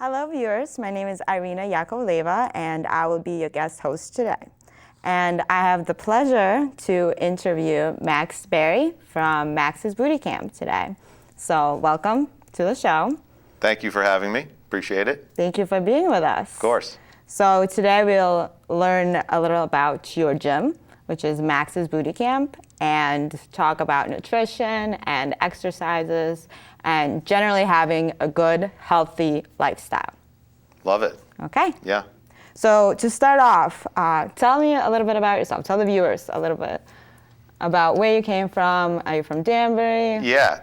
Hello viewers, my name is Irina Yakovleva and I will be your guest host today. And I have the pleasure to interview Max Berry from Max's Bootcamp today. So welcome to the show. Thank you for having me. Appreciate it. Thank you for being with us. Of course. So today we'll learn a little about your gym, which is Max's Bootcamp, and talk about nutrition and exercises and generally having a good, healthy lifestyle. Love it. Okay. Yeah. So to start off, tell me a little bit about yourself. Tell the viewers a little bit about where you came from. Are you from Danbury? Yeah.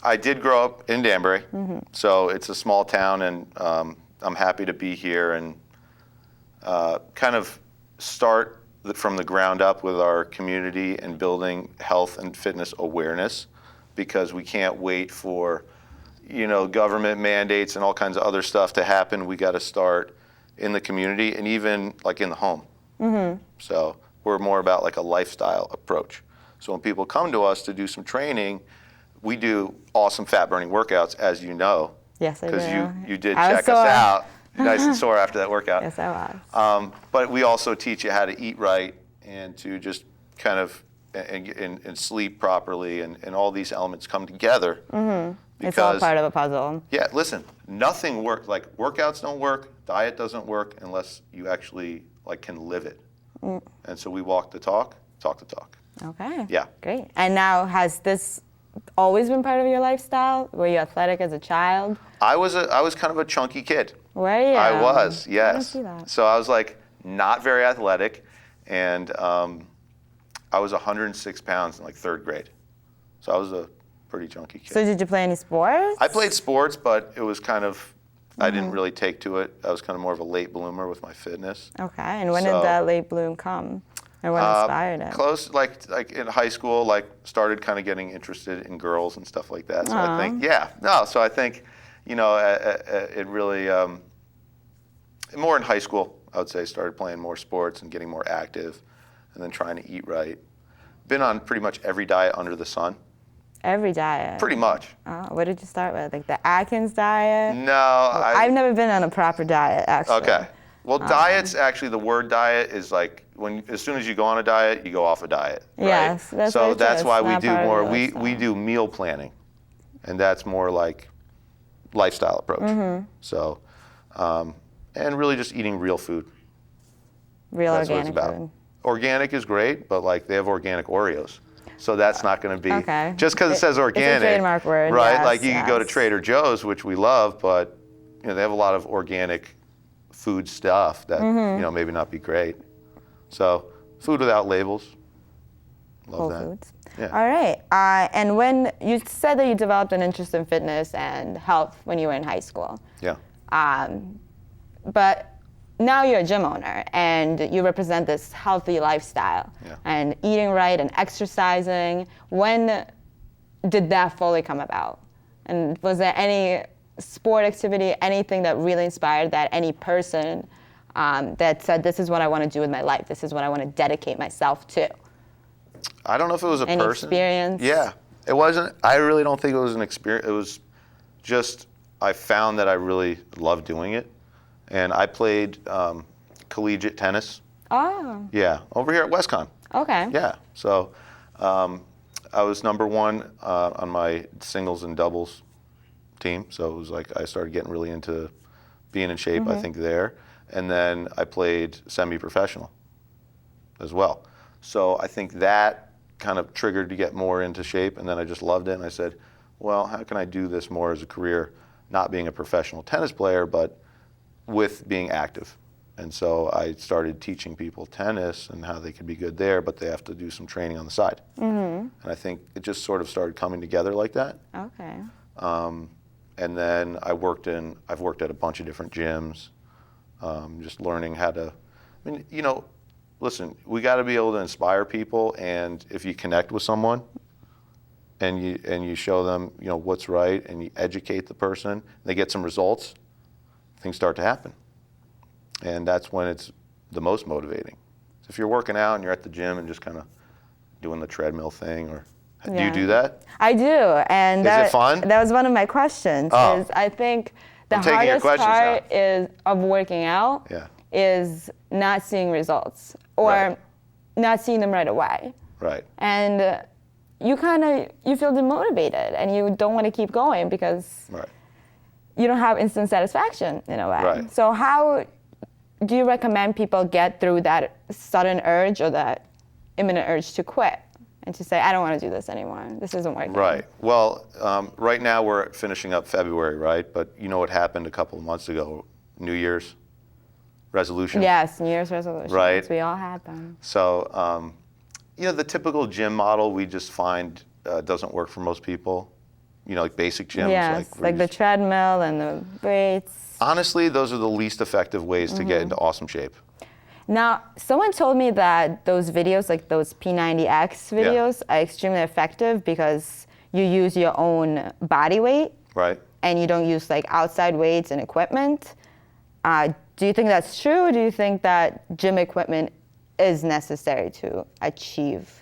I did grow up in Danbury, so it's a small town, and I'm happy to be here and kind of start from the ground up with our community and building health and fitness awareness, because we can't wait for, government mandates and all kinds of other stuff to happen. We got to start in the community and even like in the home. So we're more about like a lifestyle approach. So when people come to us to do some training, we do awesome fat burning workouts, as you know. Yes, I do. Because you did check us out. Nice and sore after that workout. Yes, I was. But we also teach you how to eat right and to just kind of and sleep properly, and all these elements come together. It's all part of a puzzle. Yeah, listen, nothing works. Like workouts don't work, diet doesn't work unless you actually can live it. And so we walk the talk the talk. Okay. Yeah. Great. And now, has this always been part of your lifestyle? Were you athletic as a child? I was kind of a chunky kid. Were you? I was, yes. I didn't see that. So I was not very athletic, and I was 106 pounds in third grade. So I was a pretty chunky kid. So did you play any sports? I played sports, but it was kind of, I didn't really take to it. I was kind of more of a late bloomer with my fitness. Okay, and when did that late bloom come? Or what inspired it? Close, like in high school, started kind of getting interested in girls and stuff like that. So I think, so I think, it really, more in high school, I would say, started playing more sports and getting more active, and then trying to eat right. Been on pretty much every diet under the sun. Every diet? Pretty much. What did you start with? Like the Atkins diet? No. I've never been on a proper diet, actually. Okay. Well, diets, actually, the word diet is as soon as you go on a diet, you go off a diet. Right? Yes, that's so that's why we do more. We do meal planning, and that's more like lifestyle approach. So, and really just eating real food. Real that's organic what it's about. food. Organic is great, but they have organic Oreos. So that's not going to be, okay. Just because it says organic. It's a trademark word, right? Yes, you can go to Trader Joe's, which we love, but they have a lot of organic food stuff that maybe not be great. So food without labels. Love Whole that. Foods. Yeah. All right. And when you said that you developed an interest in fitness and health when you were in high school. Yeah. But now you're a gym owner and you represent this healthy lifestyle and eating right and exercising. When did that fully come about? And was there any sport activity, anything that really inspired that, any person that said, this is what I want to do with my life, this is what I want to dedicate myself to? I don't know if it was a any person. Experience? Yeah. It wasn't, I really don't think it was an experience. It was just, I found that I really loved doing it. And I played collegiate tennis. Oh. Yeah, over here at WestCon. Okay. Yeah, so I was #1 on my singles and doubles team. So it was I started getting really into being in shape, I think, there. And then I played semi-professional as well. So I think that kind of triggered to get more into shape, and then I just loved it. And I said, well, how can I do this more as a career, not being a professional tennis player, but with being active? And so I started teaching people tennis and how they could be good there, but they have to do some training on the side. And I think it just sort of started coming together like that. Okay. And then I've worked at a bunch of different gyms, just learning how to, listen, we got to be able to inspire people, and if you connect with someone and you show them, what's right, and you educate the person, they get some results, things start to happen. And that's when it's the most motivating. So if you're working out and you're at the gym and just kind of doing the treadmill thing, or do you do that? I do, and is it fun? That was one of my questions. Oh. Is I think The I'm taking your hardest questions part now. is of working out Yeah. is not seeing results or Right. not seeing them right away. Right. And you feel demotivated and you don't want to keep going because Right. you don't have instant satisfaction in a way. Right. So how do you recommend people get through that sudden urge or that imminent urge to quit and to say, I don't want to do this anymore. This isn't working. Right. Well, right now we're finishing up February, right? But you know what happened a couple of months ago? New Year's resolution. Yes, New Year's resolutions. Right. We all have them. So, you know, the typical gym model we just find doesn't work for most people. You know, like basic gyms. Yes, like the treadmill and the weights. Honestly, those are the least effective ways to get into awesome shape. Now, someone told me that those videos, like those P90X videos, are extremely effective because you use your own body weight. Right. And you don't use like outside weights and equipment. Do you think that's true? Or do you think that gym equipment is necessary to achieve?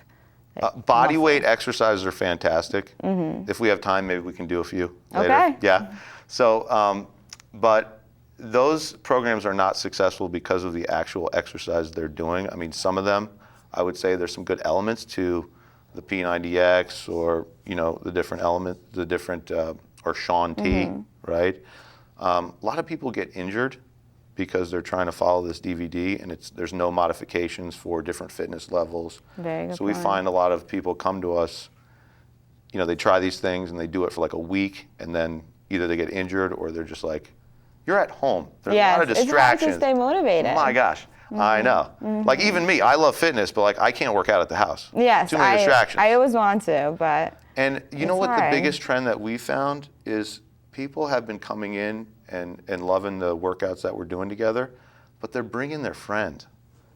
Body weight exercises are fantastic. If we have time, maybe we can do a few later. Okay. Yeah. So, but those programs are not successful because of the actual exercise they're doing. I mean, some of them, I would say there's some good elements to the P90X or, you know, the different or Sean T, right? A lot of people get injured because they're trying to follow this DVD and there's no modifications for different fitness levels. Very good So we point. find a lot of people come to us, you know, they try these things and they do it for like a week and then either they get injured or they're just like, you're at home. There's a lot of distractions. It's hard to stay motivated. My gosh, I know. Like even me, I love fitness, but like I can't work out at the house. Yes, Too many distractions. I always want to, but And you know it's what hard. the biggest trend that we found is people have been coming in and loving the workouts that we're doing together, but they're bringing their friend.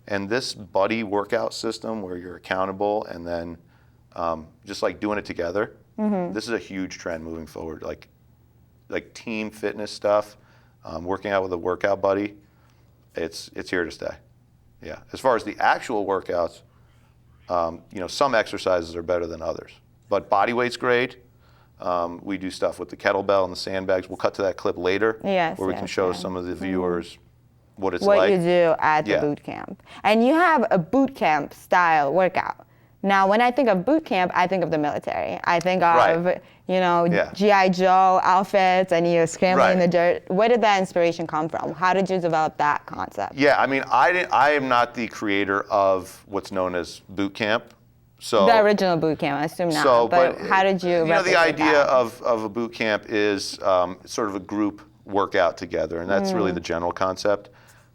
And this buddy workout system where you're accountable and then just like doing it together, this is a huge trend moving forward. Like team fitness stuff, working out with a workout buddy, it's here to stay. Yeah. As far as the actual workouts, you know, some exercises are better than others, but body weight's great. We do stuff with the kettlebell and the sandbags. We'll cut to that clip later where we can show some of the viewers what it's like. What you do at the boot camp. And you have a boot camp style workout. Now, when I think of boot camp, I think of the military. I think of, you know, G.I. Joe outfits and you're scrambling in the dirt. Where did that inspiration come from? How did you develop that concept? Yeah, I mean, I am not the creator of what's known as boot camp. So the original boot camp, I assume not. But how did you? You know, the idea of a boot camp is sort of a group workout together, and that's really the general concept.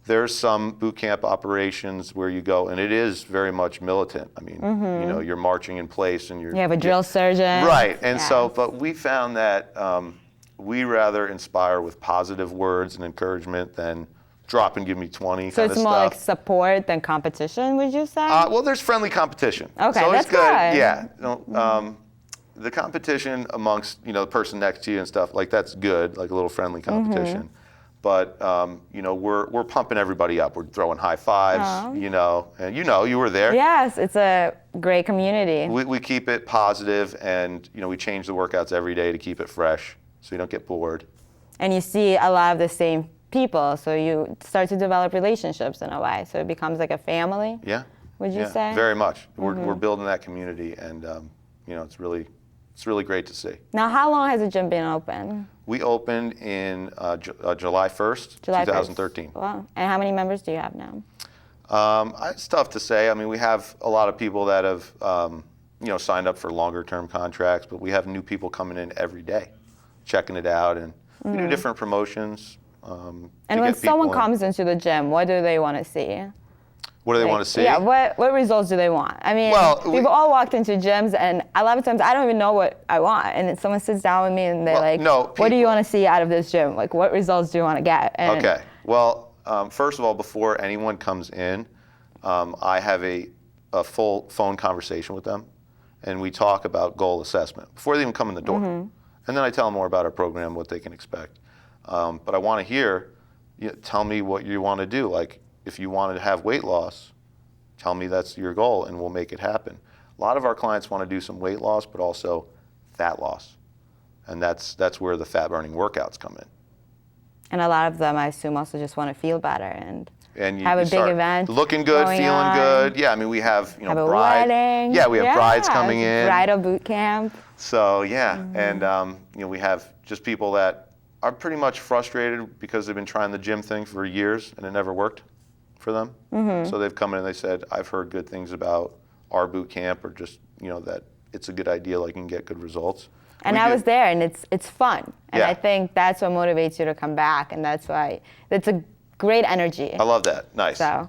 There's some boot camp operations where you go, and it is very much militant. I mean, you know, you're marching in place, and you have a drill surgeon. Right, and so, but we found that we rather inspire with positive words and encouragement than drop and give me 20 So kind of it's more stuff. like support than competition, would you say? Well, there's friendly competition. Okay, so that's it's good. Yeah. good. You know, the competition amongst, you know, the person next to you and stuff, like that's good, like a little friendly competition. But you know, we're pumping everybody up. We're throwing high fives, you know, and you were there. Yes, it's a great community. We keep it positive, and you know, we change the workouts every day to keep it fresh, so you don't get bored. And you see a lot of the same people, so you start to develop relationships in a way. So it becomes like a family. Yeah. Would you say? Very much. We're building that community, and you know, it's really great to see. Now, how long has the gym been open? We opened in July 1st, 2013. 1st. Wow. And how many members do you have now? It's tough to say. I mean, we have a lot of people that have, you know, signed up for longer term contracts, but we have new people coming in every day, checking it out, and we do different promotions. And when someone comes into the gym, what do they want to see? What do they want to see? Yeah, what results do they want? I mean, we've all walked into gyms, and a lot of times I don't even know what I want. And then someone sits down with me, and they're what do you want to see out of this gym? Like, what results do you want to get? And okay. Well, first of all, before anyone comes in, I have a full phone conversation with them, and we talk about goal assessment before they even come in the door. And then I tell them more about our program, what they can expect. But I want to hear, tell me what you want to do. Like, if you want to have weight loss, tell me that's your goal and we'll make it happen. A lot of our clients want to do some weight loss, but also fat loss. And that's where the fat burning workouts come in. And a lot of them, I assume, also just want to feel better and you have a big start event. looking good, feeling on. good. Yeah, I mean, we have, Have a wedding. Yeah, we have brides coming in. Bridal boot camp. So yeah, and we have just people that are pretty much frustrated because they've been trying the gym thing for years and it never worked for them. So they've come in and they said, I've heard good things about our boot camp, or just that it's a good idea, like you can get good results. And I was there, and it's fun, and Yeah. I think that's what motivates you to come back, and that's why it's a great energy. I love that. Nice. So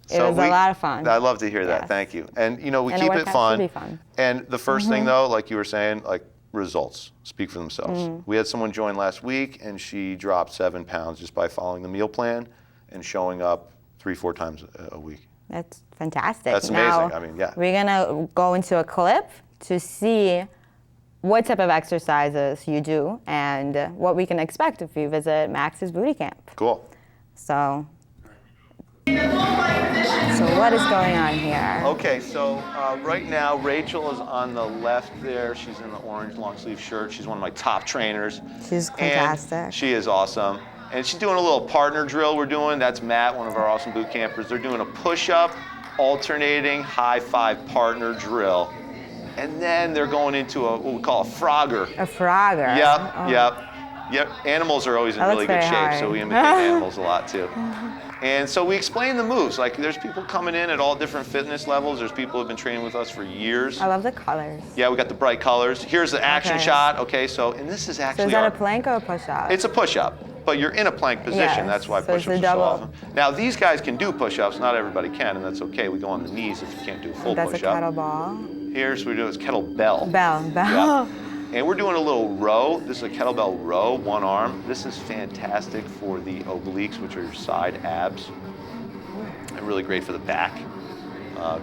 it was a lot of fun. I love to hear that. Yes. Thank you. And we And keep a it workout fun. should be fun. And the first thing though, like you were saying, like results speak for themselves. We had someone join last week, and she dropped 7 pounds just by following the meal plan and showing up 3-4 times a week. That's fantastic. That's amazing. Now, I mean, yeah. We're gonna go into a clip to see what type of exercises you do and what we can expect if you visit Max's booty camp. Cool. So what is going on here? Okay, so right now Rachel is on the left there. She's in the orange long sleeve shirt. She's one of my top trainers. She's fantastic. And she is awesome. And she's doing a little partner drill we're doing. That's Matt, one of our awesome boot campers. They're doing a push-up, alternating high five partner drill. And then they're going into what we call a Frogger. A Frogger? Yep, Oh. yep. Animals are always in That really looks good very shape, so hard. we imitate animals a lot too. And so we explain the moves. Like there's people coming in at all different fitness levels. There's people who have been training with us for years. I love the colors. Yeah, we got the bright colors. Here's the action Okay. shot. Okay, so, and this is actually So is that a plank or a push-up? It's a push-up, but you're in a plank position. Yes, That's why so it's push-ups a are so double. often. Now these guys can do push-ups. Not everybody can, and that's okay. We go on the knees if you can't do a full That's push-up. a kettlebell. Here's what we do is kettlebell. Bell. Yeah. And we're doing a little row. This is a kettlebell row, one arm. This is fantastic for the obliques, which are your side abs. And really great for the back.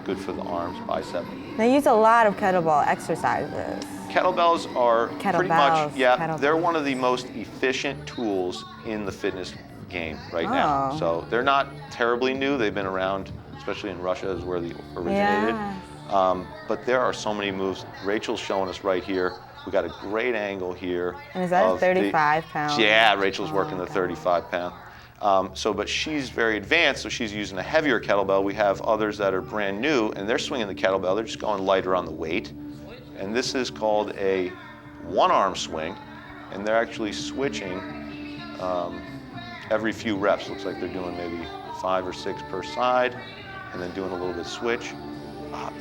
Good for the arms, bicep. They use a lot of kettlebell exercises. Kettlebells are pretty much, Kettlebells. they're one of the most efficient tools in the fitness game right now. Oh. So they're not terribly new. They've been around, especially in Russia is where they originated. Yeah. But there are so many moves. Rachel's showing us right here. We got a great angle here. And is that a 35 pound? Yeah, Rachel's working the okay. 35 pound. But she's very advanced, so she's using a heavier kettlebell. We have others that are brand new, and they're swinging the kettlebell. They're just going lighter on the weight. And this is called a one-arm swing, and they're actually switching every few reps. Looks like they're doing maybe 5 or 6 per side, and then doing a little bit switch.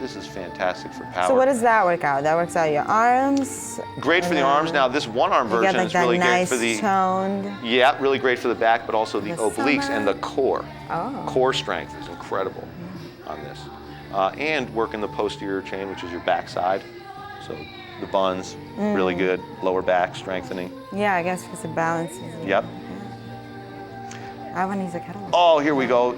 This is fantastic for power. So what does that work out? That works out your arms? Great for the arms. Now this one-arm You version get like is that really nice great for the toned. Yeah, really great for the back, but also the The obliques summer. and the core. Oh. Core strength is incredible on this. And working the posterior chain, which is your backside. So the buns, really good. Lower back strengthening. Yeah, I guess because it balances. Yep. I want to use a kettlebell. Oh, here we go.